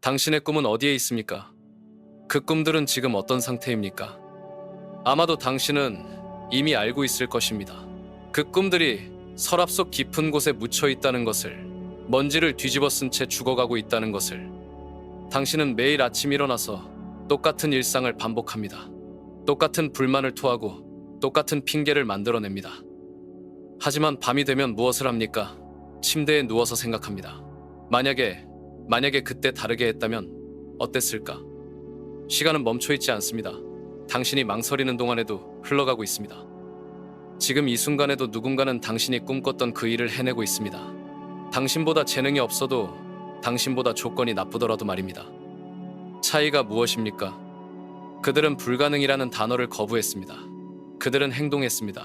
당신의 꿈은 어디에 있습니까? 그 꿈들은 지금 어떤 상태입니까? 아마도 당신은 이미 알고 있을 것입니다. 그 꿈들이 서랍 속 깊은 곳에 묻혀 있다는 것을, 먼지를 뒤집어 쓴 채 죽어가고 있다는 것을. 당신은 매일 아침 일어나서 똑같은 일상을 반복합니다. 똑같은 불만을 토하고 똑같은 핑계를 만들어냅니다. 하지만 밤이 되면 무엇을 합니까? 침대에 누워서 생각합니다. 만약에 그때 다르게 했다면 어땠을까? 시간은 멈춰있지 않습니다. 당신이 망설이는 동안에도 흘러가고 있습니다. 지금 이 순간에도 누군가는 당신이 꿈꿨던 그 일을 해내고 있습니다. 당신보다 재능이 없어도, 당신보다 조건이 나쁘더라도 말입니다. 차이가 무엇입니까? 그들은 불가능이라는 단어를 거부했습니다. 그들은 행동했습니다.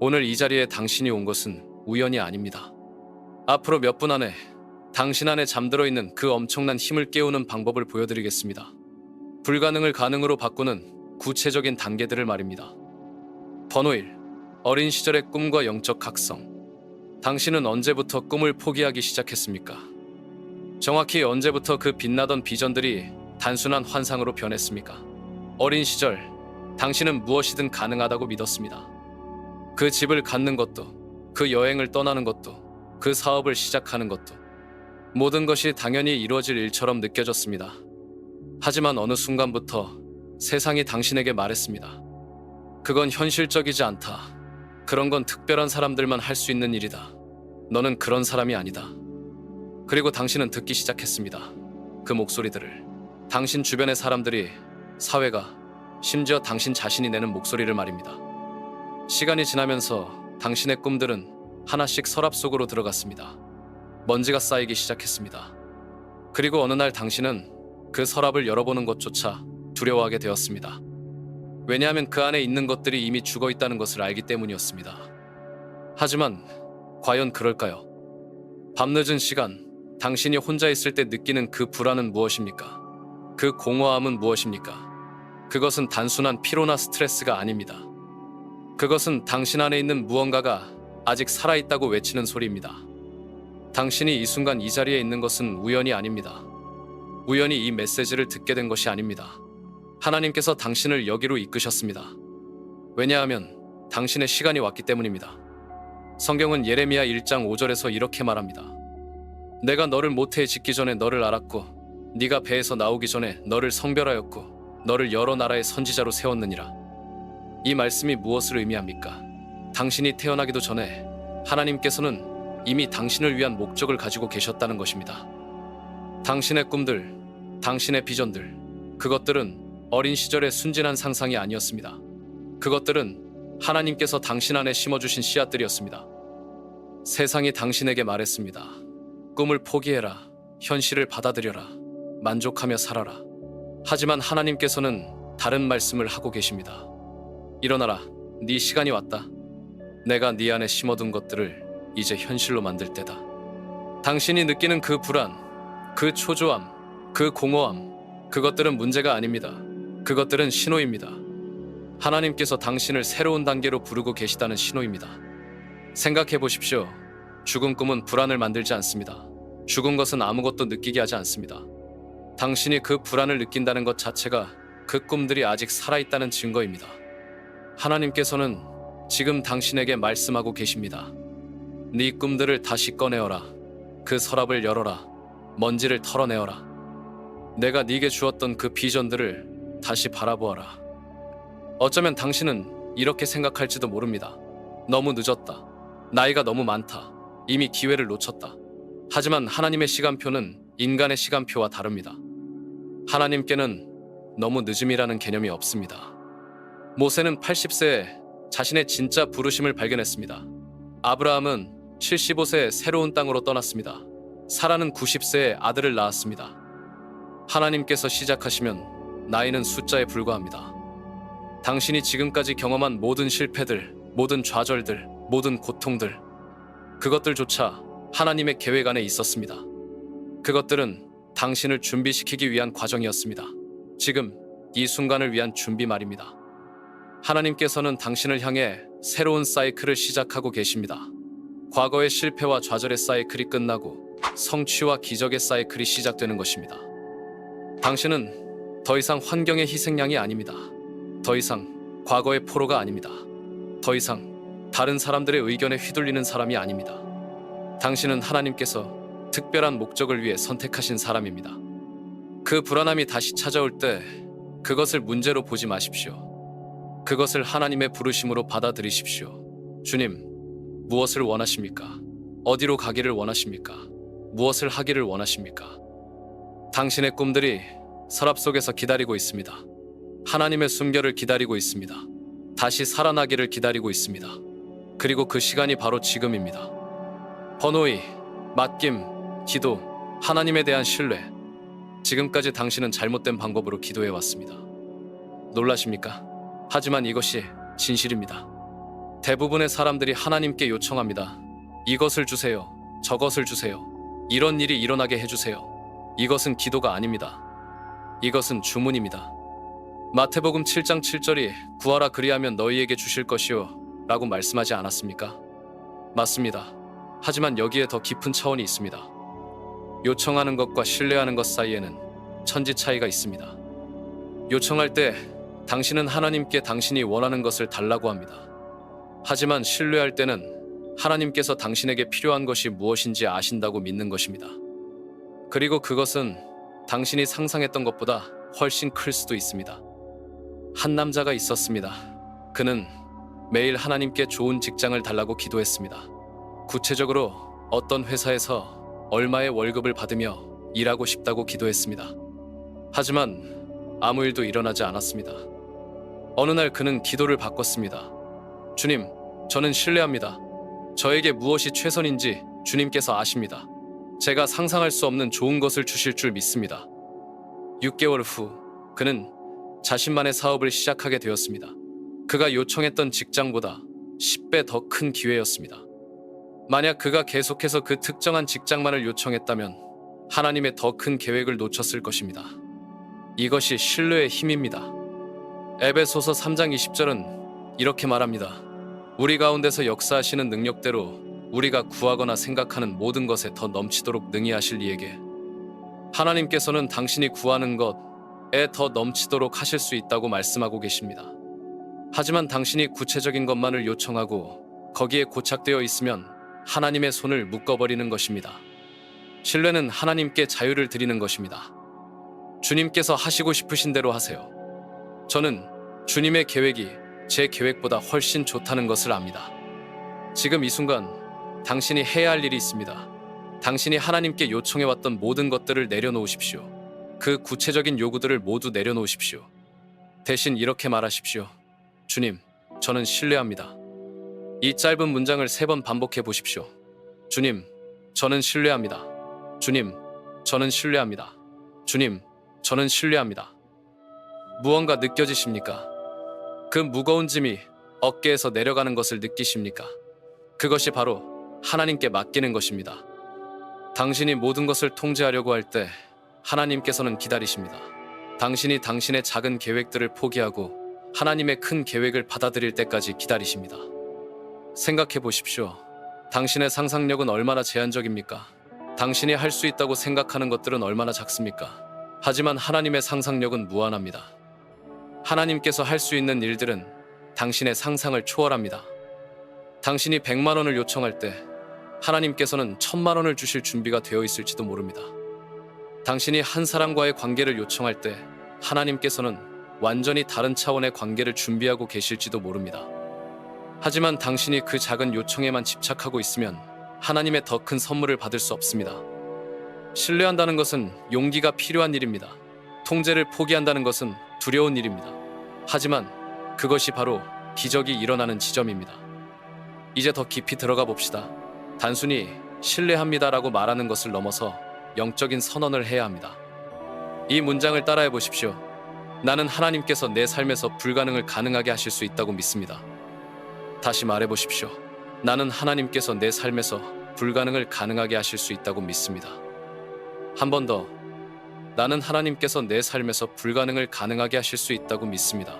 오늘 이 자리에 당신이 온 것은 우연이 아닙니다. 앞으로 몇 분 안에 당신 안에 잠들어 있는 그 엄청난 힘을 깨우는 방법을 보여드리겠습니다. 불가능을 가능으로 바꾸는 구체적인 단계들을 말입니다. 번호 1. 어린 시절의 꿈과 영적 각성. 당신은 언제부터 꿈을 포기하기 시작했습니까? 정확히 언제부터 그 빛나던 비전들이 단순한 환상으로 변했습니까? 어린 시절, 당신은 무엇이든 가능하다고 믿었습니다. 그 집을 갖는 것도, 그 여행을 떠나는 것도, 그 사업을 시작하는 것도, 모든 것이 당연히 이루어질 일처럼 느껴졌습니다. 하지만 어느 순간부터 세상이 당신에게 말했습니다. 그건 현실적이지 않다. 그런 건 특별한 사람들만 할 수 있는 일이다. 너는 그런 사람이 아니다. 그리고 당신은 듣기 시작했습니다. 그 목소리들을. 당신 주변의 사람들이, 사회가, 심지어 당신 자신이 내는 목소리를 말입니다. 시간이 지나면서 당신의 꿈들은 하나씩 서랍 속으로 들어갔습니다. 먼지가 쌓이기 시작했습니다. 그리고 어느 날 당신은 그 서랍을 열어보는 것조차 두려워하게 되었습니다. 왜냐하면 그 안에 있는 것들이 이미 죽어 있다는 것을 알기 때문이었습니다. 하지만 과연 그럴까요? 밤늦은 시간, 당신이 혼자 있을 때 느끼는 그 불안은 무엇입니까? 그 공허함은 무엇입니까? 그것은 단순한 피로나 스트레스가 아닙니다. 그것은 당신 안에 있는 무언가가 아직 살아있다고 외치는 소리입니다. 당신이 이 순간 이 자리에 있는 것은 우연이 아닙니다. 우연히 이 메시지를 듣게 된 것이 아닙니다. 하나님께서 당신을 여기로 이끄셨습니다. 왜냐하면 당신의 시간이 왔기 때문입니다. 성경은 예레미야 1장 5절에서 이렇게 말합니다. 내가 너를 모태에 짓기 전에 너를 알았고 네가 배에서 나오기 전에 너를 성별하였고 너를 여러 나라의 선지자로 세웠느니라. 이 말씀이 무엇을 의미합니까? 당신이 태어나기도 전에 하나님께서는 이미 당신을 위한 목적을 가지고 계셨다는 것입니다. 당신의 꿈들, 당신의 비전들, 그것들은 어린 시절의 순진한 상상이 아니었습니다. 그것들은 하나님께서 당신 안에 심어주신 씨앗들이었습니다. 세상이 당신에게 말했습니다. 꿈을 포기해라. 현실을 받아들여라. 만족하며 살아라. 하지만 하나님께서는 다른 말씀을 하고 계십니다. 일어나라. 네 시간이 왔다. 내가 네 안에 심어둔 것들을 이제 현실로 만들 때다. 당신이 느끼는 그 불안, 그 초조함, 그 공허함, 그것들은 문제가 아닙니다. 그것들은 신호입니다. 하나님께서 당신을 새로운 단계로 부르고 계시다는 신호입니다. 생각해 보십시오. 죽은 꿈은 불안을 만들지 않습니다. 죽은 것은 아무것도 느끼게 하지 않습니다. 당신이 그 불안을 느낀다는 것 자체가 그 꿈들이 아직 살아있다는 증거입니다. 하나님께서는 지금 당신에게 말씀하고 계십니다. 네 꿈들을 다시 꺼내어라. 그 서랍을 열어라. 먼지를 털어내어라. 내가 네게 주었던 그 비전들을 다시 바라보아라. 어쩌면 당신은 이렇게 생각할지도 모릅니다. 너무 늦었다. 나이가 너무 많다. 이미 기회를 놓쳤다. 하지만 하나님의 시간표는 인간의 시간표와 다릅니다. 하나님께는 너무 늦음이라는 개념이 없습니다. 모세는 80세에 자신의 진짜 부르심을 발견했습니다. 아브라함은 75세에 새로운 땅으로 떠났습니다. 사라는 90세에 아들을 낳았습니다. 하나님께서 시작하시면 나이는 숫자에 불과합니다. 당신이 지금까지 경험한 모든 실패들, 모든 좌절들, 모든 고통들, 그것들조차 하나님의 계획 안에 있었습니다. 그것들은 당신을 준비시키기 위한 과정이었습니다. 지금 이 순간을 위한 준비 말입니다. 하나님께서는 당신을 향해 새로운 사이클을 시작하고 계십니다. 과거의 실패와 좌절의 사이클이 끝나고 성취와 기적의 사이클이 시작되는 것입니다. 당신은 더 이상 환경의 희생양이 아닙니다. 더 이상 과거의 포로가 아닙니다. 더 이상 다른 사람들의 의견에 휘둘리는 사람이 아닙니다. 당신은 하나님께서 특별한 목적을 위해 선택하신 사람입니다. 그 불안함이 다시 찾아올 때 그것을 문제로 보지 마십시오. 그것을 하나님의 부르심으로 받아들이십시오. 주님, 무엇을 원하십니까? 어디로 가기를 원하십니까? 무엇을 하기를 원하십니까? 당신의 꿈들이 서랍 속에서 기다리고 있습니다. 하나님의 순결을 기다리고 있습니다. 다시 살아나기를 기다리고 있습니다. 그리고 그 시간이 바로 지금입니다. 번호이, 맡김, 기도, 하나님에 대한 신뢰. 지금까지 당신은 잘못된 방법으로 기도해왔습니다. 놀라십니까? 하지만 이것이 진실입니다. 대부분의 사람들이 하나님께 요청합니다. 이것을 주세요. 저것을 주세요. 이런 일이 일어나게 해주세요. 이것은 기도가 아닙니다. 이것은 주문입니다. 마태복음 7장 7절이 구하라 그리하면 너희에게 주실 것이요 라고 말씀하지 않았습니까? 맞습니다. 하지만 여기에 더 깊은 차원이 있습니다. 요청하는 것과 신뢰하는 것 사이에는 천지 차이가 있습니다. 요청할 때 당신은 하나님께 당신이 원하는 것을 달라고 합니다. 하지만 신뢰할 때는 하나님께서 당신에게 필요한 것이 무엇인지 아신다고 믿는 것입니다. 그리고 그것은 당신이 상상했던 것보다 훨씬 클 수도 있습니다. 한 남자가 있었습니다. 그는 매일 하나님께 좋은 직장을 달라고 기도했습니다. 구체적으로 어떤 회사에서 얼마의 월급을 받으며 일하고 싶다고 기도했습니다. 하지만 아무 일도 일어나지 않았습니다. 어느 날 그는 기도를 바꿨습니다. 주님, 저는 신뢰합니다. 저에게 무엇이 최선인지 주님께서 아십니다. 제가 상상할 수 없는 좋은 것을 주실 줄 믿습니다. 6개월 후 그는 자신만의 사업을 시작하게 되었습니다. 그가 요청했던 직장보다 10배 더 큰 기회였습니다. 만약 그가 계속해서 그 특정한 직장만을 요청했다면 하나님의 더 큰 계획을 놓쳤을 것입니다. 이것이 신뢰의 힘입니다. 에베소서 3장 20절은 이렇게 말합니다. 우리 가운데서 역사하시는 능력대로 우리가 구하거나 생각하는 모든 것에 더 넘치도록 능히 하실 이에게. 하나님께서는 당신이 구하는 것에 더 넘치도록 하실 수 있다고 말씀하고 계십니다. 하지만 당신이 구체적인 것만을 요청하고 거기에 고착되어 있으면 하나님의 손을 묶어버리는 것입니다. 신뢰는 하나님께 자유를 드리는 것입니다. 주님께서 하시고 싶으신 대로 하세요. 저는 주님의 계획이 제 계획보다 훨씬 좋다는 것을 압니다. 지금 이 순간 당신이 해야 할 일이 있습니다. 당신이 하나님께 요청해왔던 모든 것들을 내려놓으십시오. 그 구체적인 요구들을 모두 내려놓으십시오. 대신 이렇게 말하십시오. 주님, 저는 신뢰합니다. 이 짧은 문장을 3번 반복해 보십시오. 주님, 저는 신뢰합니다. 주님, 저는 신뢰합니다. 주님, 저는 신뢰합니다. 무언가 느껴지십니까? 그 무거운 짐이 어깨에서 내려가는 것을 느끼십니까? 그것이 바로 하나님께 맡기는 것입니다. 당신이 모든 것을 통제하려고 할 때 하나님께서는 기다리십니다. 당신이 당신의 작은 계획들을 포기하고 하나님의 큰 계획을 받아들일 때까지 기다리십니다. 생각해 보십시오. 당신의 상상력은 얼마나 제한적입니까? 당신이 할 수 있다고 생각하는 것들은 얼마나 작습니까? 하지만 하나님의 상상력은 무한합니다. 하나님께서 할 수 있는 일들은 당신의 상상을 초월합니다. 당신이 100만 원을 요청할 때 하나님께서는 1000만 원을 주실 준비가 되어 있을지도 모릅니다. 당신이 한 사람과의 관계를 요청할 때 하나님께서는 완전히 다른 차원의 관계를 준비하고 계실지도 모릅니다. 하지만 당신이 그 작은 요청에만 집착하고 있으면 하나님의 더 큰 선물을 받을 수 없습니다. 신뢰한다는 것은 용기가 필요한 일입니다. 통제를 포기한다는 것은 두려운 일입니다. 하지만 그것이 바로 기적이 일어나는 지점입니다. 이제 더 깊이 들어가 봅시다. 단순히 신뢰합니다라고 말하는 것을 넘어서 영적인 선언을 해야 합니다. 이 문장을 따라해 보십시오. 나는 하나님께서 내 삶에서 불가능을 가능하게 하실 수 있다고 믿습니다. 다시 말해 보십시오. 나는 하나님께서 내 삶에서 불가능을 가능하게 하실 수 있다고 믿습니다. 한 번 더. 나는 하나님께서 내 삶에서 불가능을 가능하게 하실 수 있다고 믿습니다.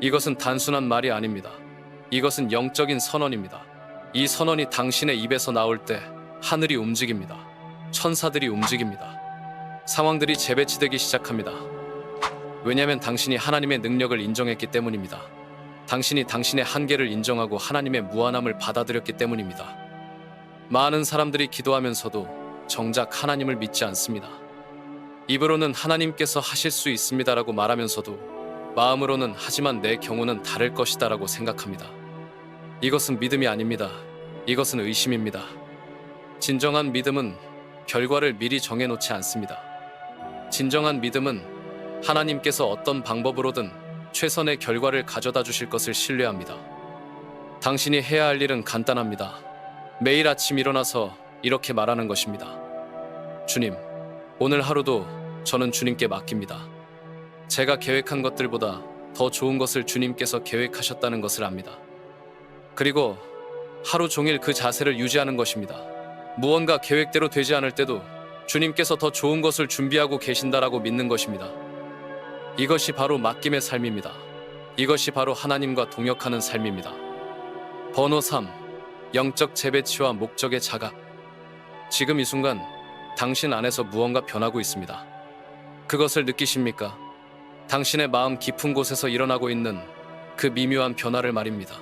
이것은 단순한 말이 아닙니다. 이것은 영적인 선언입니다. 이 선언이 당신의 입에서 나올 때 하늘이 움직입니다. 천사들이 움직입니다. 상황들이 재배치되기 시작합니다. 왜냐하면 당신이 하나님의 능력을 인정했기 때문입니다. 당신이 당신의 한계를 인정하고 하나님의 무한함을 받아들였기 때문입니다. 많은 사람들이 기도하면서도 정작 하나님을 믿지 않습니다. 입으로는 하나님께서 하실 수 있습니다라고 말하면서도 마음으로는 하지만 내 경우는 다를 것이다라고 생각합니다. 이것은 믿음이 아닙니다. 이것은 의심입니다. 진정한 믿음은 결과를 미리 정해놓지 않습니다. 진정한 믿음은 하나님께서 어떤 방법으로든 최선의 결과를 가져다 주실 것을 신뢰합니다. 당신이 해야 할 일은 간단합니다. 매일 아침 일어나서 이렇게 말하는 것입니다. 주님, 오늘 하루도 저는 주님께 맡깁니다. 제가 계획한 것들보다 더 좋은 것을 주님께서 계획하셨다는 것을 압니다. 그리고 하루 종일 그 자세를 유지하는 것입니다. 무언가 계획대로 되지 않을 때도 주님께서 더 좋은 것을 준비하고 계신다라고 믿는 것입니다. 이것이 바로 맡김의 삶입니다. 이것이 바로 하나님과 동역하는 삶입니다. 번호 3. 영적 재배치와 목적의 자각. 지금 이 순간 당신 안에서 무언가 변하고 있습니다. 그것을 느끼십니까? 당신의 마음 깊은 곳에서 일어나고 있는 그 미묘한 변화를 말입니다.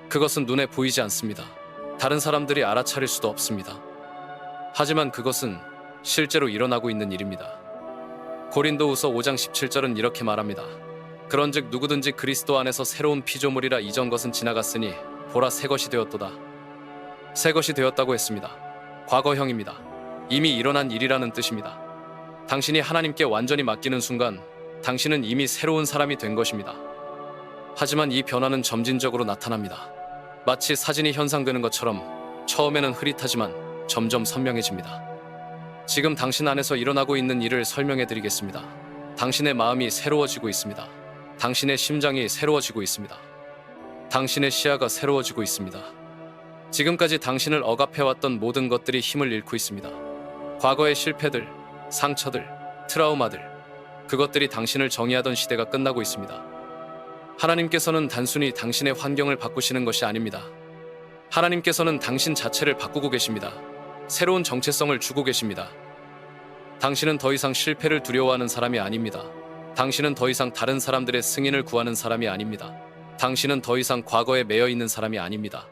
그것은 눈에 보이지 않습니다. 다른 사람들이 알아차릴 수도 없습니다. 하지만 그것은 실제로 일어나고 있는 일입니다. 고린도후서 5장 17절은 이렇게 말합니다. 그런즉 누구든지 그리스도 안에서 새로운 피조물이라 이전 것은 지나갔으니 보라 새 것이 되었도다. 새 것이 되었다고 했습니다. 과거형입니다. 이미 일어난 일이라는 뜻입니다. 당신이 하나님께 완전히 맡기는 순간 당신은 이미 새로운 사람이 된 것입니다. 하지만 이 변화는 점진적으로 나타납니다. 마치 사진이 현상되는 것처럼 처음에는 흐릿하지만 점점 선명해집니다. 지금 당신 안에서 일어나고 있는 일을 설명해 드리겠습니다. 당신의 마음이 새로워지고 있습니다. 당신의 심장이 새로워지고 있습니다. 당신의 시야가 새로워지고 있습니다. 지금까지 당신을 억압해왔던 모든 것들이 힘을 잃고 있습니다. 과거의 실패들, 상처들, 트라우마들, 그것들이 당신을 정의하던 시대가 끝나고 있습니다. 하나님께서는 단순히 당신의 환경을 바꾸시는 것이 아닙니다. 하나님께서는 당신 자체를 바꾸고 계십니다. 새로운 정체성을 주고 계십니다. 당신은 더 이상 실패를 두려워하는 사람이 아닙니다. 당신은 더 이상 다른 사람들의 승인을 구하는 사람이 아닙니다. 당신은 더 이상 과거에 매여 있는 사람이 아닙니다.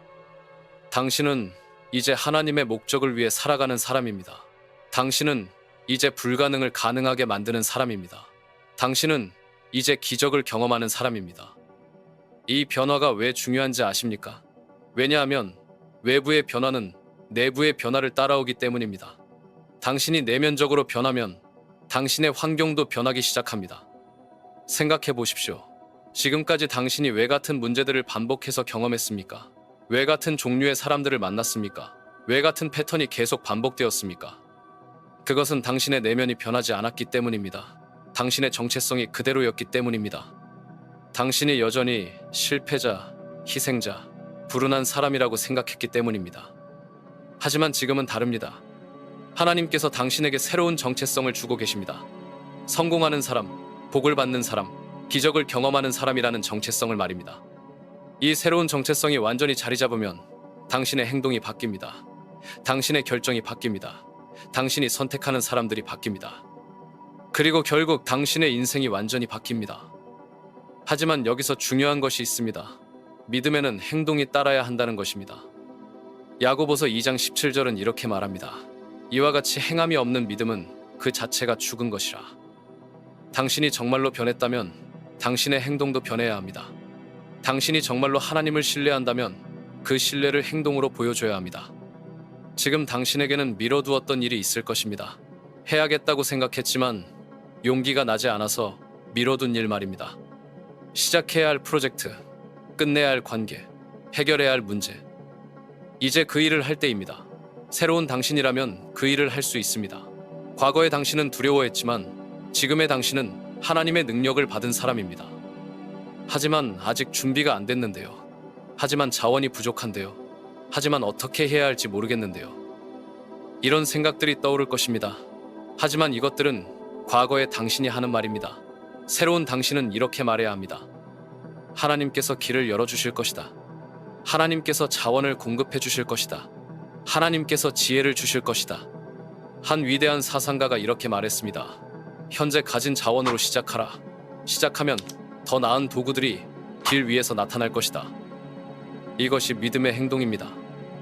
당신은 이제 하나님의 목적을 위해 살아가는 사람입니다. 당신은 이제 불가능을 가능하게 만드는 사람입니다. 당신은 이제 기적을 경험하는 사람입니다. 이 변화가 왜 중요한지 아십니까? 왜냐하면 외부의 변화는 내부의 변화를 따라오기 때문입니다. 당신이 내면적으로 변하면 당신의 환경도 변하기 시작합니다. 생각해 보십시오. 지금까지 당신이 왜 같은 문제들을 반복해서 경험했습니까? 왜 같은 종류의 사람들을 만났습니까? 왜 같은 패턴이 계속 반복되었습니까? 그것은 당신의 내면이 변하지 않았기 때문입니다. 당신의 정체성이 그대로였기 때문입니다. 당신이 여전히 실패자, 희생자, 불운한 사람이라고 생각했기 때문입니다. 하지만 지금은 다릅니다. 하나님께서 당신에게 새로운 정체성을 주고 계십니다. 성공하는 사람, 복을 받는 사람, 기적을 경험하는 사람이라는 정체성을 말입니다. 이 새로운 정체성이 완전히 자리 잡으면 당신의 행동이 바뀝니다. 당신의 결정이 바뀝니다. 당신이 선택하는 사람들이 바뀝니다. 그리고 결국 당신의 인생이 완전히 바뀝니다. 하지만 여기서 중요한 것이 있습니다. 믿음에는 행동이 따라야 한다는 것입니다. 야고보서 2장 17절은 이렇게 말합니다. 이와 같이 행함이 없는 믿음은 그 자체가 죽은 것이라. 당신이 정말로 변했다면 당신의 행동도 변해야 합니다. 당신이 정말로 하나님을 신뢰한다면 그 신뢰를 행동으로 보여줘야 합니다. 지금 당신에게는 미뤄두었던 일이 있을 것입니다. 해야겠다고 생각했지만 용기가 나지 않아서 미뤄둔 일 말입니다. 시작해야 할 프로젝트, 끝내야 할 관계, 해결해야 할 문제. 이제 그 일을 할 때입니다. 새로운 당신이라면 그 일을 할 수 있습니다. 과거의 당신은 두려워했지만 지금의 당신은 하나님의 능력을 받은 사람입니다. 하지만 아직 준비가 안 됐는데요. 하지만 자원이 부족한데요. 하지만 어떻게 해야 할지 모르겠는데요. 이런 생각들이 떠오를 것입니다. 하지만 이것들은 과거의 당신이 하는 말입니다. 새로운 당신은 이렇게 말해야 합니다. 하나님께서 길을 열어주실 것이다. 하나님께서 자원을 공급해 주실 것이다. 하나님께서 지혜를 주실 것이다. 한 위대한 사상가가 이렇게 말했습니다. 현재 가진 자원으로 시작하라. 시작하면 더 나은 도구들이 길 위에서 나타날 것이다. 이것이 믿음의 행동입니다.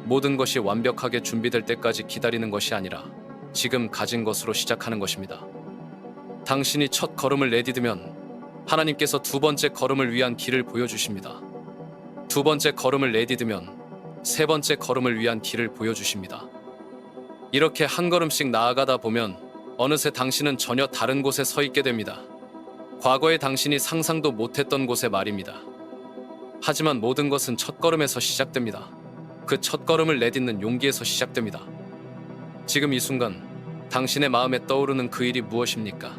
모든 것이 완벽하게 준비될 때까지 기다리는 것이 아니라 지금 가진 것으로 시작하는 것입니다. 당신이 첫 걸음을 내디디면 하나님께서 두 번째 걸음을 위한 길을 보여주십니다. 두 번째 걸음을 내디디면 세 번째 걸음을 위한 길을 보여주십니다. 이렇게 한 걸음씩 나아가다 보면 어느새 당신은 전혀 다른 곳에 서 있게 됩니다. 과거에 당신이 상상도 못했던 곳에 말입니다. 하지만 모든 것은 첫 걸음에서 시작됩니다. 그 첫 걸음을 내딛는 용기에서 시작됩니다. 지금 이 순간 당신의 마음에 떠오르는 그 일이 무엇입니까?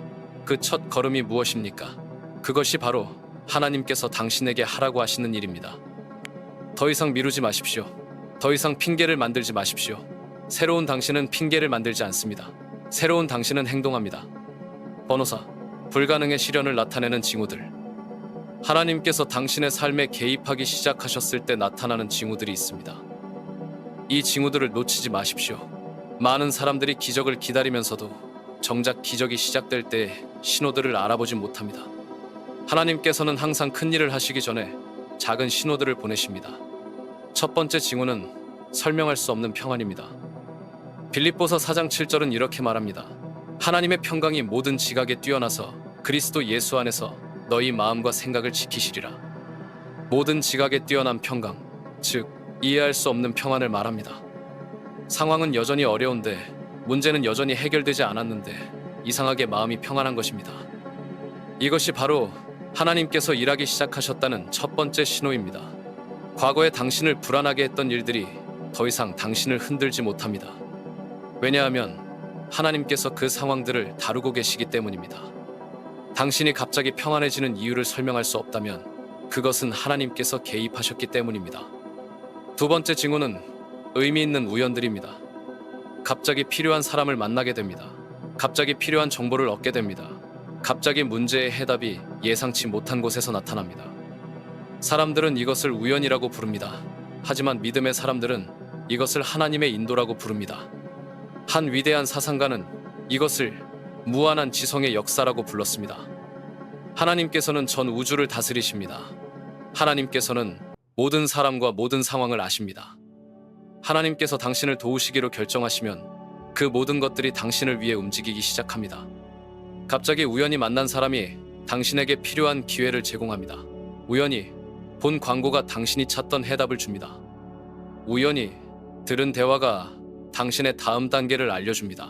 그 첫 걸음이 무엇입니까? 그것이 바로 하나님께서 당신에게 하라고 하시는 일입니다. 더 이상 미루지 마십시오. 더 이상 핑계를 만들지 마십시오. 새로운 당신은 핑계를 만들지 않습니다. 새로운 당신은 행동합니다. 번호사, 불가능의 시련을 나타내는 징후들. 하나님께서 당신의 삶에 개입하기 시작하셨을 때 나타나는 징후들이 있습니다. 이 징후들을 놓치지 마십시오. 많은 사람들이 기적을 기다리면서도 정작 기적이 시작될 때 신호들을 알아보지 못합니다. 하나님께서는 항상 큰 일을 하시기 전에 작은 신호들을 보내십니다. 첫 번째 징후는 설명할 수 없는 평안입니다. 빌립보서 4장 7절은 이렇게 말합니다. 하나님의 평강이 모든 지각에 뛰어나서 그리스도 예수 안에서 너희 마음과 생각을 지키시리라. 모든 지각에 뛰어난 평강, 즉 이해할 수 없는 평안을 말합니다. 상황은 여전히 어려운데, 문제는 여전히 해결되지 않았는데 이상하게 마음이 평안한 것입니다. 이것이 바로 하나님께서 일하기 시작하셨다는 첫 번째 신호입니다. 과거에 당신을 불안하게 했던 일들이 더 이상 당신을 흔들지 못합니다. 왜냐하면 하나님께서 그 상황들을 다루고 계시기 때문입니다. 당신이 갑자기 평안해지는 이유를 설명할 수 없다면 그것은 하나님께서 개입하셨기 때문입니다. 두 번째 징후는 의미 있는 우연들입니다. 갑자기 필요한 사람을 만나게 됩니다. 갑자기 필요한 정보를 얻게 됩니다. 갑자기 문제의 해답이 예상치 못한 곳에서 나타납니다. 사람들은 이것을 우연이라고 부릅니다. 하지만 믿음의 사람들은 이것을 하나님의 인도라고 부릅니다. 한 위대한 사상가는 이것을 무한한 지성의 역사라고 불렀습니다. 하나님께서는 전 우주를 다스리십니다. 하나님께서는 모든 사람과 모든 상황을 아십니다. 하나님께서 당신을 도우시기로 결정하시면 그 모든 것들이 당신을 위해 움직이기 시작합니다. 갑자기 우연히 만난 사람이 당신에게 필요한 기회를 제공합니다. 우연히 본 광고가 당신이 찾던 해답을 줍니다. 우연히 들은 대화가 당신의 다음 단계를 알려줍니다.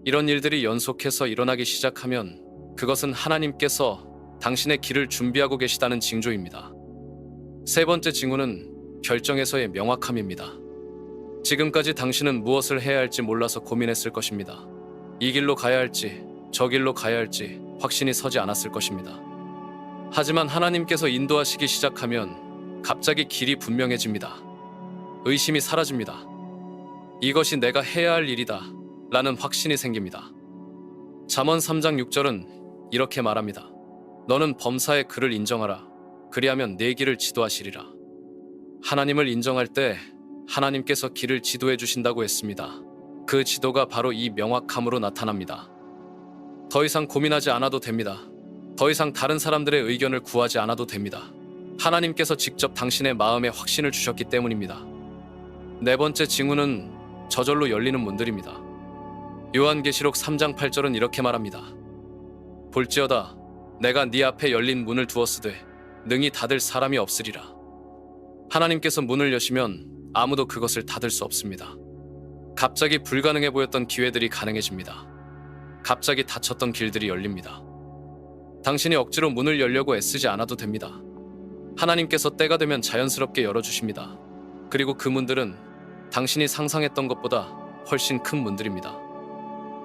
이런 일들이 연속해서 일어나기 시작하면 그것은 하나님께서 당신의 길을 준비하고 계시다는 징조입니다. 세 번째 징후는 결정에서의 명확함입니다. 지금까지 당신은 무엇을 해야 할지 몰라서 고민했을 것입니다. 이 길로 가야 할지, 저 길로 가야 할지 확신이 서지 않았을 것입니다. 하지만 하나님께서 인도하시기 시작하면 갑자기 길이 분명해집니다. 의심이 사라집니다. 이것이 내가 해야 할 일이다 라는 확신이 생깁니다. 잠언 3장 6절은 이렇게 말합니다. 너는 범사의 그를 인정하라. 그리하면 내 길을 지도하시리라. 하나님을 인정할 때 하나님께서 길을 지도해 주신다고 했습니다. 그 지도가 바로 이 명확함으로 나타납니다. 더 이상 고민하지 않아도 됩니다. 더 이상 다른 사람들의 의견을 구하지 않아도 됩니다. 하나님께서 직접 당신의 마음에 확신을 주셨기 때문입니다. 네 번째 징후는 저절로 열리는 문들입니다. 요한계시록 3장 8절은 이렇게 말합니다. 볼지어다 내가 네 앞에 열린 문을 두었으되 능히 닫을 사람이 없으리라. 하나님께서 문을 여시면 아무도 그것을 닫을 수 없습니다. 갑자기 불가능해 보였던 기회들이 가능해집니다. 갑자기 닫혔던 길들이 열립니다. 당신이 억지로 문을 열려고 애쓰지 않아도 됩니다. 하나님께서 때가 되면 자연스럽게 열어주십니다. 그리고 그 문들은 당신이 상상했던 것보다 훨씬 큰 문들입니다.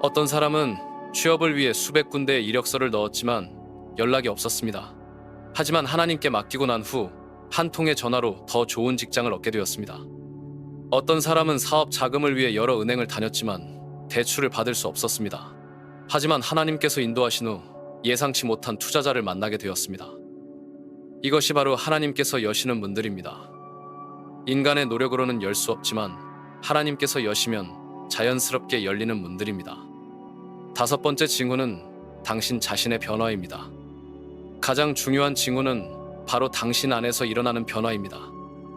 어떤 사람은 취업을 위해 수백 군데의 이력서를 넣었지만 연락이 없었습니다. 하지만 하나님께 맡기고 난 후 한 통의 전화로 더 좋은 직장을 얻게 되었습니다. 어떤 사람은 사업 자금을 위해 여러 은행을 다녔지만 대출을 받을 수 없었습니다. 하지만 하나님께서 인도하신 후 예상치 못한 투자자를 만나게 되었습니다. 이것이 바로 하나님께서 여시는 문들입니다. 인간의 노력으로는 열 수 없지만 하나님께서 여시면 자연스럽게 열리는 문들입니다. 다섯 번째 징후는 당신 자신의 변화입니다. 가장 중요한 징후는 바로 당신 안에서 일어나는 변화입니다.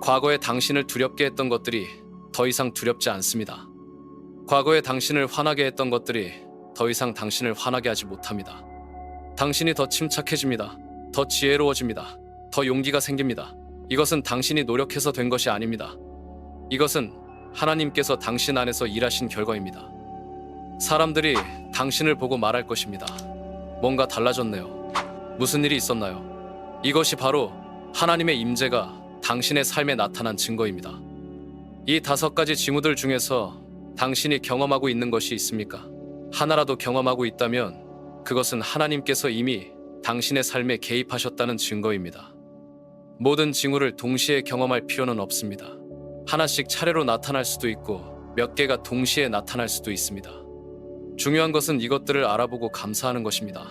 과거에 당신을 두렵게 했던 것들이 더 이상 두렵지 않습니다. 과거에 당신을 화나게 했던 것들이 더 이상 당신을 화나게 하지 못합니다. 당신이 더 침착해집니다. 더 지혜로워집니다. 더 용기가 생깁니다. 이것은 당신이 노력해서 된 것이 아닙니다. 이것은 하나님께서 당신 안에서 일하신 결과입니다. 사람들이 당신을 보고 말할 것입니다. 뭔가 달라졌네요. 무슨 일이 있었나요? 이것이 바로 하나님의 임재가 당신의 삶에 나타난 증거입니다. 이 다섯 가지 징후들 중에서 당신이 경험하고 있는 것이 있습니까? 하나라도 경험하고 있다면 그것은 하나님께서 이미 당신의 삶에 개입하셨다는 증거입니다. 모든 징후를 동시에 경험할 필요는 없습니다. 하나씩 차례로 나타날 수도 있고 몇 개가 동시에 나타날 수도 있습니다. 중요한 것은 이것들을 알아보고 감사하는 것입니다.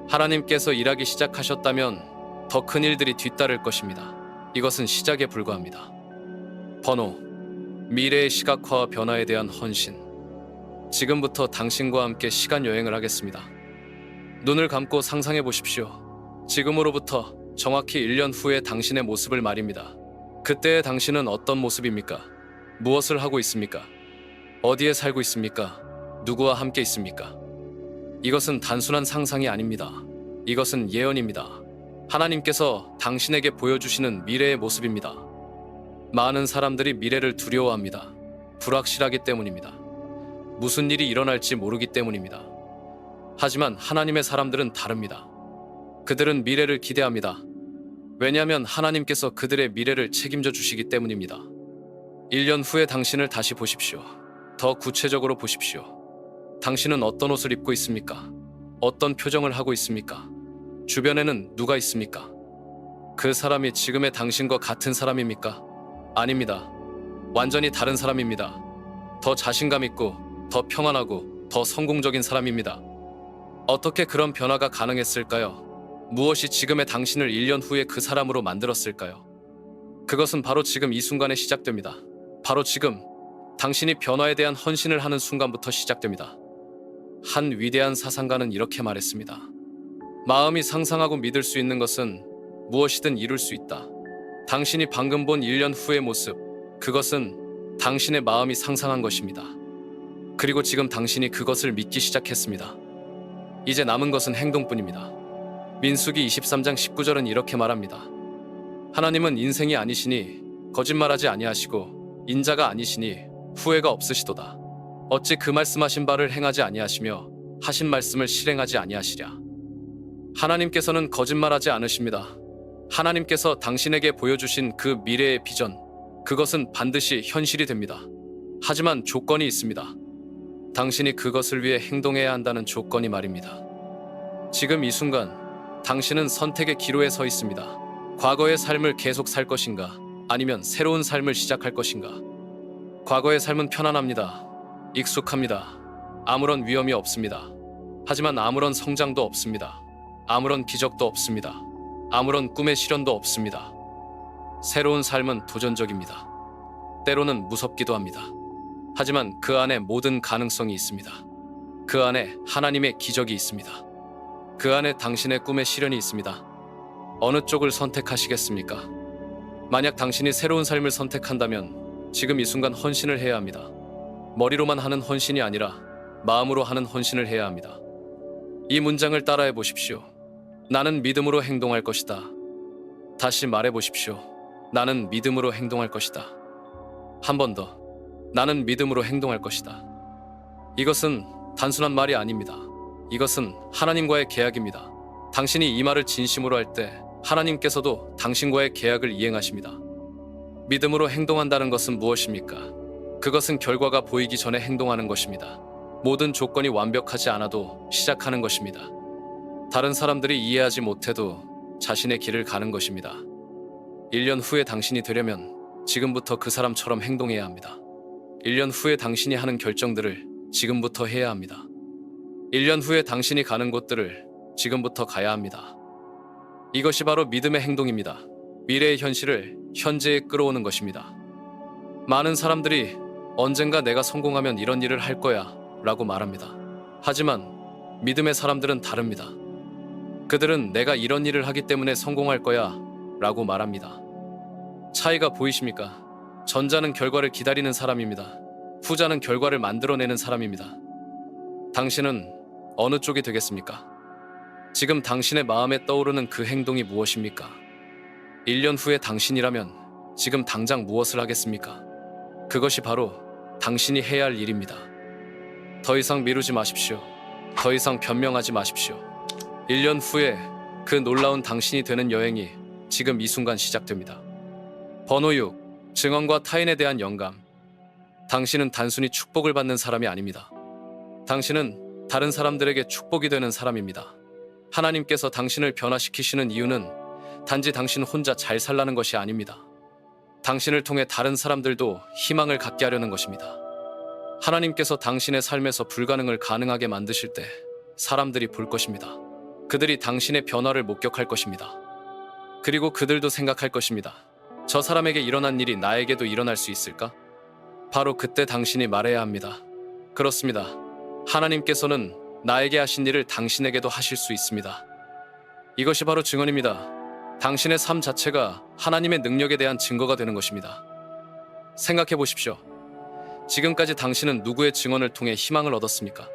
하나님께서 일하기 시작하셨다면 더 큰 일들이 뒤따를 것입니다. 이것은 시작에 불과합니다. 번호, 미래의 시각화와 변화에 대한 헌신. 지금부터 당신과 함께 시간 여행을 하겠습니다. 눈을 감고 상상해 보십시오. 지금으로부터 정확히 1년 후의 당신의 모습을 말입니다. 그때의 당신은 어떤 모습입니까? 무엇을 하고 있습니까? 어디에 살고 있습니까? 누구와 함께 있습니까? 이것은 단순한 상상이 아닙니다. 이것은 예언입니다. 하나님께서 당신에게 보여주시는 미래의 모습입니다. 많은 사람들이 미래를 두려워합니다. 불확실하기 때문입니다. 무슨 일이 일어날지 모르기 때문입니다. 하지만 하나님의 사람들은 다릅니다. 그들은 미래를 기대합니다. 왜냐하면 하나님께서 그들의 미래를 책임져 주시기 때문입니다. 1년 후의 당신을 다시 보십시오. 더 구체적으로 보십시오. 당신은 어떤 옷을 입고 있습니까? 어떤 표정을 하고 있습니까? 주변에는 누가 있습니까? 그 사람이 지금의 당신과 같은 사람입니까? 아닙니다. 완전히 다른 사람입니다. 더 자신감 있고, 더 평안하고, 더 성공적인 사람입니다. 어떻게 그런 변화가 가능했을까요? 무엇이 지금의 당신을 1년 후에 그 사람으로 만들었을까요? 그것은 바로 지금 이 순간에 시작됩니다. 바로 지금 당신이 변화에 대한 헌신을 하는 순간부터 시작됩니다. 한 위대한 사상가는 이렇게 말했습니다. 마음이 상상하고 믿을 수 있는 것은 무엇이든 이룰 수 있다. 당신이 방금 본 1년 후의 모습, 그것은 당신의 마음이 상상한 것입니다. 그리고 지금 당신이 그것을 믿기 시작했습니다. 이제 남은 것은 행동뿐입니다. 민수기 23장 19절은 이렇게 말합니다. 하나님은 인생이 아니시니 거짓말하지 아니하시고 인자가 아니시니 후회가 없으시도다. 어찌 그 말씀하신 바를 행하지 아니하시며 하신 말씀을 실행하지 아니하시랴. 하나님께서는 거짓말하지 않으십니다. 하나님께서 당신에게 보여주신 그 미래의 비전, 그것은 반드시 현실이 됩니다. 하지만 조건이 있습니다. 당신이 그것을 위해 행동해야 한다는 조건이 말입니다. 지금 이 순간 당신은 선택의 기로에 서 있습니다. 과거의 삶을 계속 살 것인가, 아니면 새로운 삶을 시작할 것인가. 과거의 삶은 편안합니다. 익숙합니다. 아무런 위험이 없습니다. 하지만 아무런 성장도 없습니다. 아무런 기적도 없습니다. 아무런 꿈의 실현도 없습니다. 새로운 삶은 도전적입니다. 때로는 무섭기도 합니다. 하지만 그 안에 모든 가능성이 있습니다. 그 안에 하나님의 기적이 있습니다. 그 안에 당신의 꿈의 실현이 있습니다. 어느 쪽을 선택하시겠습니까? 만약 당신이 새로운 삶을 선택한다면 지금 이 순간 헌신을 해야 합니다. 머리로만 하는 헌신이 아니라 마음으로 하는 헌신을 해야 합니다. 이 문장을 따라해 보십시오. 나는 믿음으로 행동할 것이다. 다시 말해 보십시오. 나는 믿음으로 행동할 것이다. 한 번 더. 나는 믿음으로 행동할 것이다. 이것은 단순한 말이 아닙니다. 이것은 하나님과의 계약입니다. 당신이 이 말을 진심으로 할 때 하나님께서도 당신과의 계약을 이행하십니다. 믿음으로 행동한다는 것은 무엇입니까? 그것은 결과가 보이기 전에 행동하는 것입니다. 모든 조건이 완벽하지 않아도 시작하는 것입니다. 다른 사람들이 이해하지 못해도 자신의 길을 가는 것입니다. 1년 후에 당신이 되려면 지금부터 그 사람처럼 행동해야 합니다. 1년 후에 당신이 하는 결정들을 지금부터 해야 합니다. 1년 후에 당신이 가는 곳들을 지금부터 가야 합니다. 이것이 바로 믿음의 행동입니다. 미래의 현실을 현재에 끌어오는 것입니다. 많은 사람들이 언젠가 내가 성공하면 이런 일을 할 거야 라고 말합니다. 하지만 믿음의 사람들은 다릅니다. 그들은 내가 이런 일을 하기 때문에 성공할 거야 라고 말합니다. 차이가 보이십니까? 전자는 결과를 기다리는 사람입니다. 후자는 결과를 만들어내는 사람입니다. 당신은 어느 쪽이 되겠습니까? 지금 당신의 마음에 떠오르는 그 행동이 무엇입니까? 1년 후에 당신이라면 지금 당장 무엇을 하겠습니까? 그것이 바로 당신이 해야 할 일입니다. 더 이상 미루지 마십시오. 더 이상 변명하지 마십시오. 1년 후에 그 놀라운 당신이 되는 여행이 지금 이 순간 시작됩니다. 번호 6. 증언과 타인에 대한 영감. 당신은 단순히 축복을 받는 사람이 아닙니다. 당신은 다른 사람들에게 축복이 되는 사람입니다. 하나님께서 당신을 변화시키시는 이유는 단지 당신 혼자 잘 살라는 것이 아닙니다. 당신을 통해 다른 사람들도 희망을 갖게 하려는 것입니다. 하나님께서 당신의 삶에서 불가능을 가능하게 만드실 때 사람들이 볼 것입니다. 그들이 당신의 변화를 목격할 것입니다. 그리고 그들도 생각할 것입니다. 저 사람에게 일어난 일이 나에게도 일어날 수 있을까? 바로 그때 당신이 말해야 합니다. 그렇습니다. 하나님께서는 나에게 하신 일을 당신에게도 하실 수 있습니다. 이것이 바로 증언입니다. 당신의 삶 자체가 하나님의 능력에 대한 증거가 되는 것입니다. 생각해 보십시오. 지금까지 당신은 누구의 증언을 통해 희망을 얻었습니까?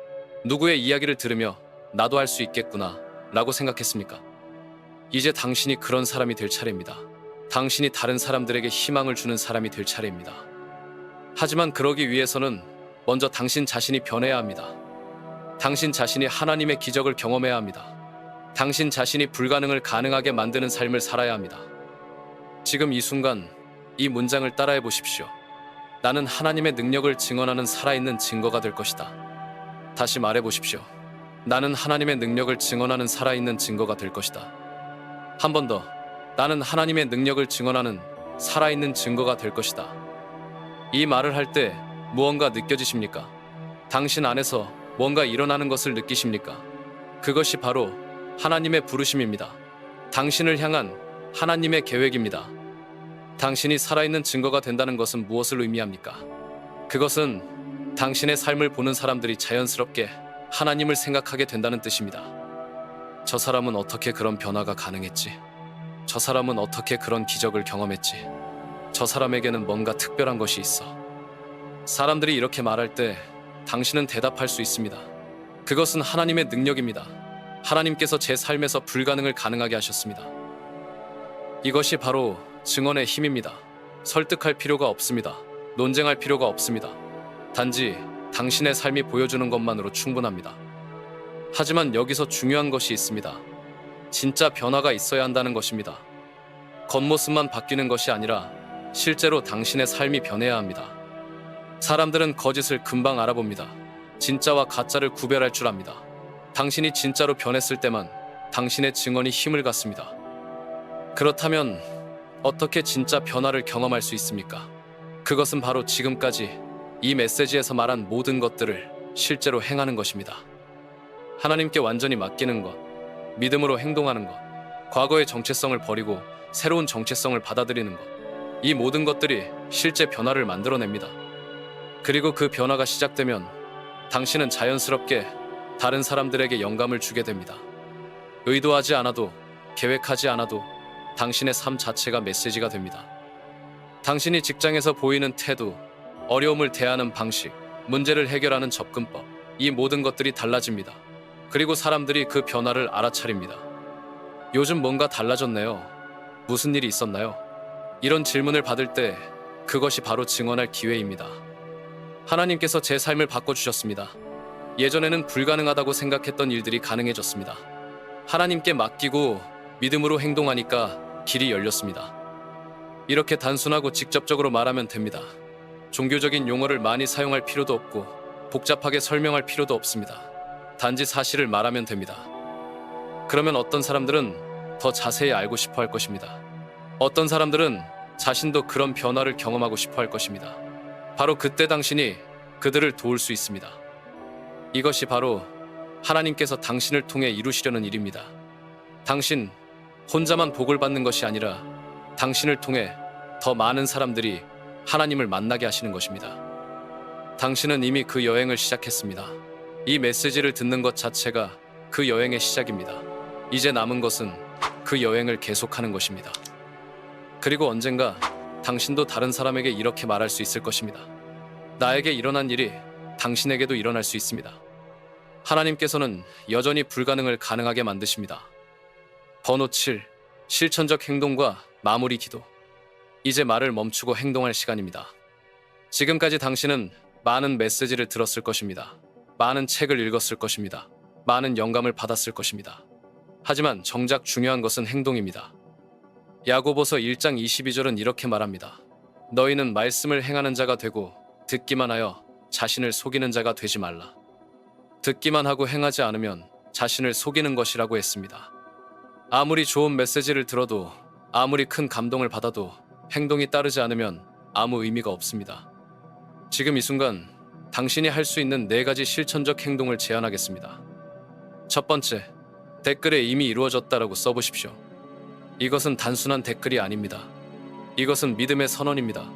누구의 이야기를 들으며 나도 할 수 있겠구나 라고 생각했습니까? 이제 당신이 그런 사람이 될 차례입니다. 당신이 다른 사람들에게 희망을 주는 사람이 될 차례입니다. 하지만 그러기 위해서는 먼저 당신 자신이 변해야 합니다. 당신 자신이 하나님의 기적을 경험해야 합니다. 당신 자신이 불가능을 가능하게 만드는 삶을 살아야 합니다. 지금 이 순간 이 문장을 따라해 보십시오. 나는 하나님의 능력을 증언하는 살아있는 증거가 될 것이다. 다시 말해 보십시오. 나는 하나님의 능력을 증언하는 살아있는 증거가 될 것이다. 한 번 더. 나는 하나님의 능력을 증언하는 살아있는 증거가 될 것이다. 이 말을 할 때 무언가 느껴지십니까? 당신 안에서 뭔가 일어나는 것을 느끼십니까? 그것이 바로 하나님의 부르심입니다. 당신을 향한 하나님의 계획입니다. 당신이 살아있는 증거가 된다는 것은 무엇을 의미합니까? 그것은 당신의 삶을 보는 사람들이 자연스럽게 하나님을 생각하게 된다는 뜻입니다. 저 사람은 어떻게 그런 변화가 가능했지? 저 사람은 어떻게 그런 기적을 경험했지? 저 사람에게는 뭔가 특별한 것이 있어. 사람들이 이렇게 말할 때 당신은 대답할 수 있습니다. 그것은 하나님의 능력입니다. 하나님께서 제 삶에서 불가능을 가능하게 하셨습니다. 이것이 바로 증언의 힘입니다. 설득할 필요가 없습니다. 논쟁할 필요가 없습니다. 단지 당신의 삶이 보여주는 것만으로 충분합니다. 하지만 여기서 중요한 것이 있습니다. 진짜 변화가 있어야 한다는 것입니다. 겉모습만 바뀌는 것이 아니라 실제로 당신의 삶이 변해야 합니다. 사람들은 거짓을 금방 알아봅니다. 진짜와 가짜를 구별할 줄 압니다. 당신이 진짜로 변했을 때만 당신의 증언이 힘을 갖습니다. 그렇다면 어떻게 진짜 변화를 경험할 수 있습니까? 그것은 바로 지금까지 이 메시지에서 말한 모든 것들을 실제로 행하는 것입니다. 하나님께 완전히 맡기는 것, 믿음으로 행동하는 것, 과거의 정체성을 버리고 새로운 정체성을 받아들이는 것, 이 모든 것들이 실제 변화를 만들어냅니다. 그리고 그 변화가 시작되면 당신은 자연스럽게 다른 사람들에게 영감을 주게 됩니다. 의도하지 않아도, 계획하지 않아도 당신의 삶 자체가 메시지가 됩니다. 당신이 직장에서 보이는 태도, 어려움을 대하는 방식, 문제를 해결하는 접근법, 이 모든 것들이 달라집니다. 그리고 사람들이 그 변화를 알아차립니다. 요즘 뭔가 달라졌네요. 무슨 일이 있었나요? 이런 질문을 받을 때 그것이 바로 증언할 기회입니다. 하나님께서 제 삶을 바꿔주셨습니다. 예전에는 불가능하다고 생각했던 일들이 가능해졌습니다. 하나님께 맡기고 믿음으로 행동하니까 길이 열렸습니다. 이렇게 단순하고 직접적으로 말하면 됩니다. 종교적인 용어를 많이 사용할 필요도 없고 복잡하게 설명할 필요도 없습니다. 단지 사실을 말하면 됩니다. 그러면 어떤 사람들은 더 자세히 알고 싶어 할 것입니다. 어떤 사람들은 자신도 그런 변화를 경험하고 싶어 할 것입니다. 바로 그때 당신이 그들을 도울 수 있습니다. 이것이 바로 하나님께서 당신을 통해 이루시려는 일입니다. 당신 혼자만 복을 받는 것이 아니라 당신을 통해 더 많은 사람들이 하나님을 만나게 하시는 것입니다. 당신은 이미 그 여행을 시작했습니다. 이 메시지를 듣는 것 자체가 그 여행의 시작입니다. 이제 남은 것은 그 여행을 계속하는 것입니다. 그리고 언젠가 당신도 다른 사람에게 이렇게 말할 수 있을 것입니다. 나에게 일어난 일이 당신에게도 일어날 수 있습니다. 하나님께서는 여전히 불가능을 가능하게 만드십니다. 번호 7. 실천적 행동과 마무리 기도. 이제 말을 멈추고 행동할 시간입니다. 지금까지 당신은 많은 메시지를 들었을 것입니다. 많은 책을 읽었을 것입니다. 많은 영감을 받았을 것입니다. 하지만 정작 중요한 것은 행동입니다. 야고보서 1장 22절은 이렇게 말합니다. 너희는 말씀을 행하는 자가 되고 듣기만 하여 자신을 속이는 자가 되지 말라. 듣기만 하고 행하지 않으면 자신을 속이는 것이라고 했습니다. 아무리 좋은 메시지를 들어도, 아무리 큰 감동을 받아도 행동이 따르지 않으면 아무 의미가 없습니다. 지금 이 순간 당신이 할 수 있는 4가지 실천적 행동을 제안하겠습니다. 첫 번째, 댓글에 이미 이루어졌다라고 써보십시오. 이것은 단순한 댓글이 아닙니다. 이것은 믿음의 선언입니다.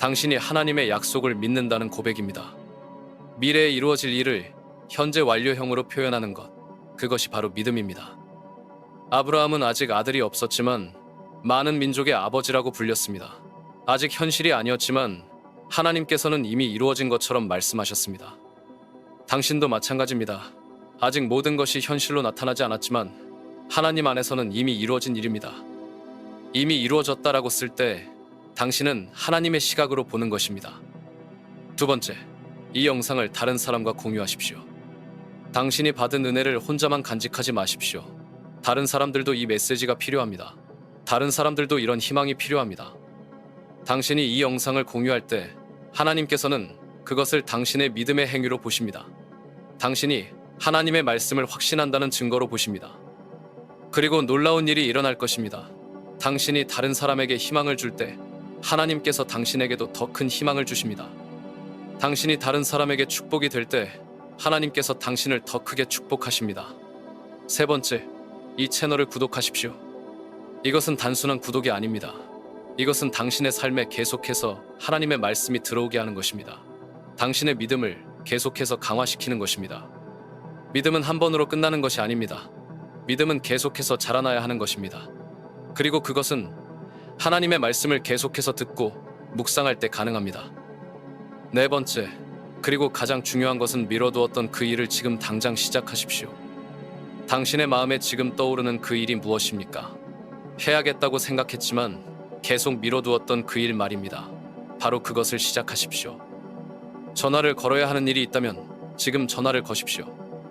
당신이 하나님의 약속을 믿는다는 고백입니다. 미래에 이루어질 일을 현재 완료형으로 표현하는 것, 그것이 바로 믿음입니다. 아브라함은 아직 아들이 없었지만 많은 민족의 아버지라고 불렸습니다. 아직 현실이 아니었지만 하나님께서는 이미 이루어진 것처럼 말씀하셨습니다. 당신도 마찬가지입니다. 아직 모든 것이 현실로 나타나지 않았지만 하나님 안에서는 이미 이루어진 일입니다. 이미 이루어졌다라고 쓸 때 당신은 하나님의 시각으로 보는 것입니다. 두 번째, 이 영상을 다른 사람과 공유하십시오. 당신이 받은 은혜를 혼자만 간직하지 마십시오. 다른 사람들도 이 메시지가 필요합니다. 다른 사람들도 이런 희망이 필요합니다. 당신이 이 영상을 공유할 때 하나님께서는 그것을 당신의 믿음의 행위로 보십니다. 당신이 하나님의 말씀을 확신한다는 증거로 보십니다. 그리고 놀라운 일이 일어날 것입니다. 당신이 다른 사람에게 희망을 줄 때 하나님께서 당신에게도 더 큰 희망을 주십니다. 당신이 다른 사람에게 축복이 될 때 하나님께서 당신을 더 크게 축복하십니다. 세 번째, 이 채널을 구독하십시오. 이것은 단순한 구독이 아닙니다. 이것은 당신의 삶에 계속해서 하나님의 말씀이 들어오게 하는 것입니다. 당신의 믿음을 계속해서 강화시키는 것입니다. 믿음은 한 번으로 끝나는 것이 아닙니다. 믿음은 계속해서 자라나야 하는 것입니다. 그리고 그것은 하나님의 말씀을 계속해서 듣고 묵상할 때 가능합니다. 네 번째, 그리고 가장 중요한 것은 미뤄두었던 그 일을 지금 당장 시작하십시오. 당신의 마음에 지금 떠오르는 그 일이 무엇입니까? 해야겠다고 생각했지만 계속 미뤄두었던 그 일 말입니다. 바로 그것을 시작하십시오. 전화를 걸어야 하는 일이 있다면 지금 전화를 거십시오.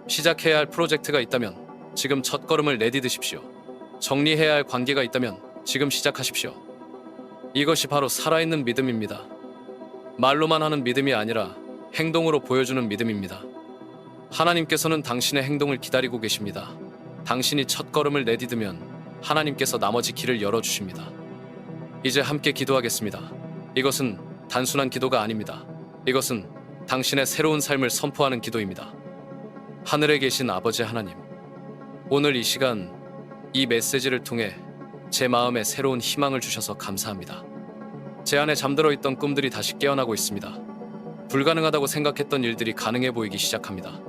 시작해야 할 프로젝트가 있다면 지금 첫걸음을 내디디십시오. 정리해야 할 관계가 있다면 지금 시작하십시오. 이것이 바로 살아있는 믿음입니다. 말로만 하는 믿음이 아니라 행동으로 보여주는 믿음입니다. 하나님께서는 당신의 행동을 기다리고 계십니다. 당신이 첫걸음을 내디디면 하나님께서 나머지 길을 열어주십니다. 이제 함께 기도하겠습니다. 이것은 단순한 기도가 아닙니다. 이것은 당신의 새로운 삶을 선포하는 기도입니다. 하늘에 계신 아버지 하나님, 오늘 이 시간 이 메시지를 통해 제 마음에 새로운 희망을 주셔서 감사합니다. 제 안에 잠들어 있던 꿈들이 다시 깨어나고 있습니다. 불가능하다고 생각했던 일들이 가능해 보이기 시작합니다.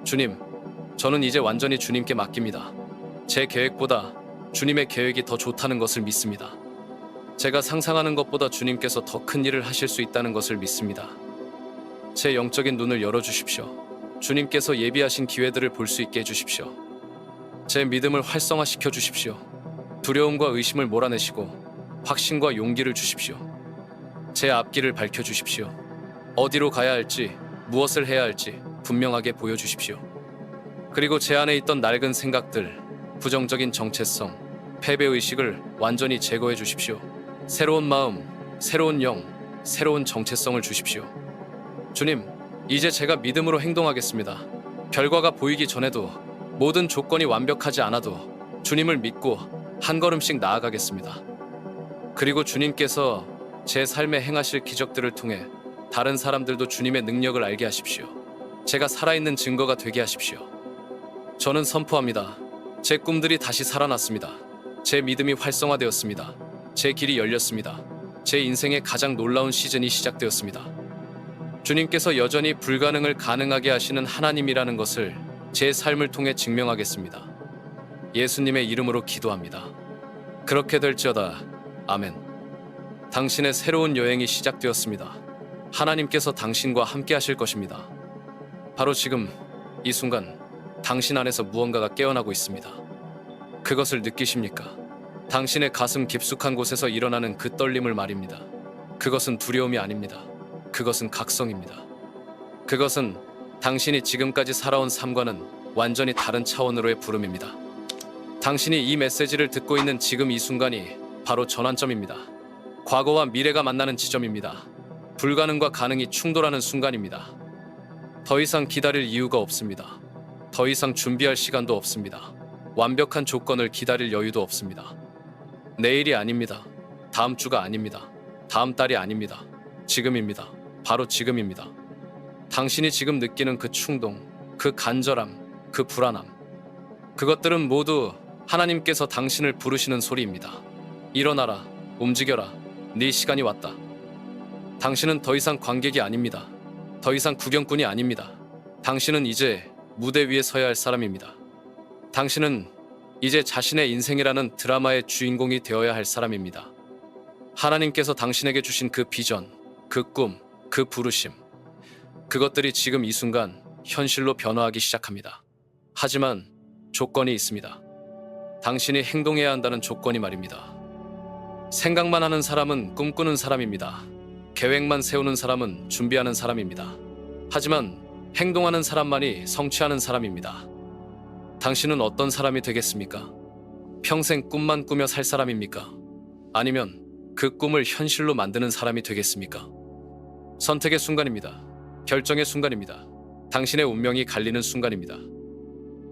주님, 저는 이제 완전히 주님께 맡깁니다. 제 계획보다 주님의 계획이 더 좋다는 것을 믿습니다. 제가 상상하는 것보다 주님께서 더 큰 일을 하실 수 있다는 것을 믿습니다. 제 영적인 눈을 열어주십시오. 주님께서 예비하신 기회들을 볼 수 있게 해주십시오. 제 믿음을 활성화시켜 주십시오. 두려움과 의심을 몰아내시고 확신과 용기를 주십시오. 제 앞길을 밝혀주십시오. 어디로 가야 할지, 무엇을 해야 할지 분명하게 보여주십시오. 그리고 제 안에 있던 낡은 생각들, 부정적인 정체성, 패배의식을 완전히 제거해 주십시오. 새로운 마음, 새로운 영, 새로운 정체성을 주십시오. 주님, 이제 제가 믿음으로 행동하겠습니다. 결과가 보이기 전에도, 모든 조건이 완벽하지 않아도 주님을 믿고 한 걸음씩 나아가겠습니다. 그리고 주님께서 제 삶에 행하실 기적들을 통해 다른 사람들도 주님의 능력을 알게 하십시오. 제가 살아있는 증거가 되게 하십시오. 저는 선포합니다. 제 꿈들이 다시 살아났습니다. 제 믿음이 활성화되었습니다. 제 길이 열렸습니다. 제 인생의 가장 놀라운 시즌이 시작되었습니다. 주님께서 여전히 불가능을 가능하게 하시는 하나님이라는 것을 제 삶을 통해 증명하겠습니다. 예수님의 이름으로 기도합니다. 그렇게 될지어다. 아멘. 당신의 새로운 여행이 시작되었습니다. 하나님께서 당신과 함께 하실 것입니다. 바로 지금 이 순간 당신 안에서 무언가가 깨어나고 있습니다. 그것을 느끼십니까? 당신의 가슴 깊숙한 곳에서 일어나는 그 떨림을 말입니다. 그것은 두려움이 아닙니다. 그것은 각성입니다. 그것은 당신이 지금까지 살아온 삶과는 완전히 다른 차원으로의 부름입니다. 당신이 이 메시지를 듣고 있는 지금 이 순간이 바로 전환점입니다. 과거와 미래가 만나는 지점입니다. 불가능과 가능이 충돌하는 순간입니다. 더 이상 기다릴 이유가 없습니다. 더 이상 준비할 시간도 없습니다. 완벽한 조건을 기다릴 여유도 없습니다. 내일이 아닙니다. 다음 주가 아닙니다. 다음 달이 아닙니다. 지금입니다. 바로 지금입니다. 당신이 지금 느끼는 그 충동, 그 간절함, 그 불안함, 그것들은 모두 하나님께서 당신을 부르시는 소리입니다. 일어나라, 움직여라, 네 시간이 왔다. 당신은 더 이상 관객이 아닙니다. 더 이상 구경꾼이 아닙니다. 당신은 이제 무대 위에 서야 할 사람입니다. 당신은 이제 자신의 인생이라는 드라마의 주인공이 되어야 할 사람입니다. 하나님께서 당신에게 주신 그 비전, 그 꿈, 그 부르심, 그것들이 지금 이 순간 현실로 변화하기 시작합니다. 하지만 조건이 있습니다. 당신이 행동해야 한다는 조건이 말입니다. 생각만 하는 사람은 꿈꾸는 사람입니다. 계획만 세우는 사람은 준비하는 사람입니다. 하지만 행동하는 사람만이 성취하는 사람입니다. 당신은 어떤 사람이 되겠습니까? 평생 꿈만 꾸며 살 사람입니까? 아니면 그 꿈을 현실로 만드는 사람이 되겠습니까? 선택의 순간입니다. 결정의 순간입니다. 당신의 운명이 갈리는 순간입니다.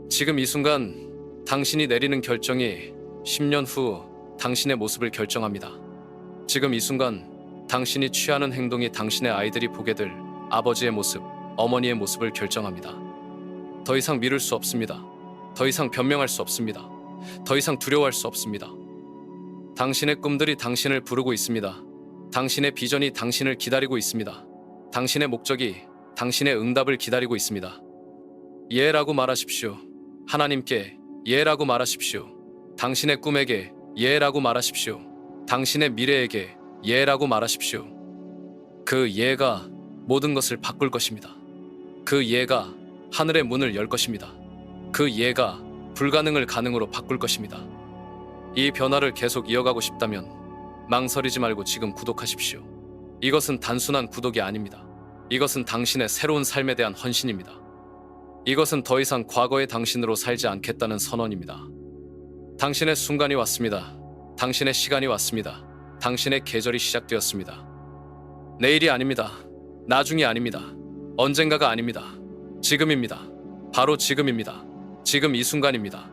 지금 이 순간 당신이 내리는 결정이 10년 후 당신의 모습을 결정합니다. 지금 이 순간 당신이 취하는 행동이 당신의 아이들이 보게 될 아버지의 모습, 어머니의 모습을 결정합니다. 더 이상 미룰 수 없습니다. 더 이상 변명할 수 없습니다. 더 이상 두려워할 수 없습니다. 당신의 꿈들이 당신을 부르고 있습니다. 당신의 비전이 당신을 기다리고 있습니다. 당신의 목적이 당신의 응답을 기다리고 있습니다. 예라고 말하십시오. 하나님께 예라고 말하십시오. 당신의 꿈에게 예라고 말하십시오. 당신의 미래에게 예라고 말하십시오. 그 예가 모든 것을 바꿀 것입니다. 그 예가 하늘의 문을 열 것입니다. 그 예가 불가능을 가능으로 바꿀 것입니다. 이 변화를 계속 이어가고 싶다면 망설이지 말고 지금 구독하십시오. 이것은 단순한 구독이 아닙니다. 이것은 당신의 새로운 삶에 대한 헌신입니다. 이것은 더 이상 과거의 당신으로 살지 않겠다는 선언입니다. 당신의 순간이 왔습니다. 당신의 시간이 왔습니다. 당신의 계절이 시작되었습니다. 내일이 아닙니다. 나중이 아닙니다. 언젠가가 아닙니다. 지금입니다. 바로 지금입니다. 지금 이 순간입니다.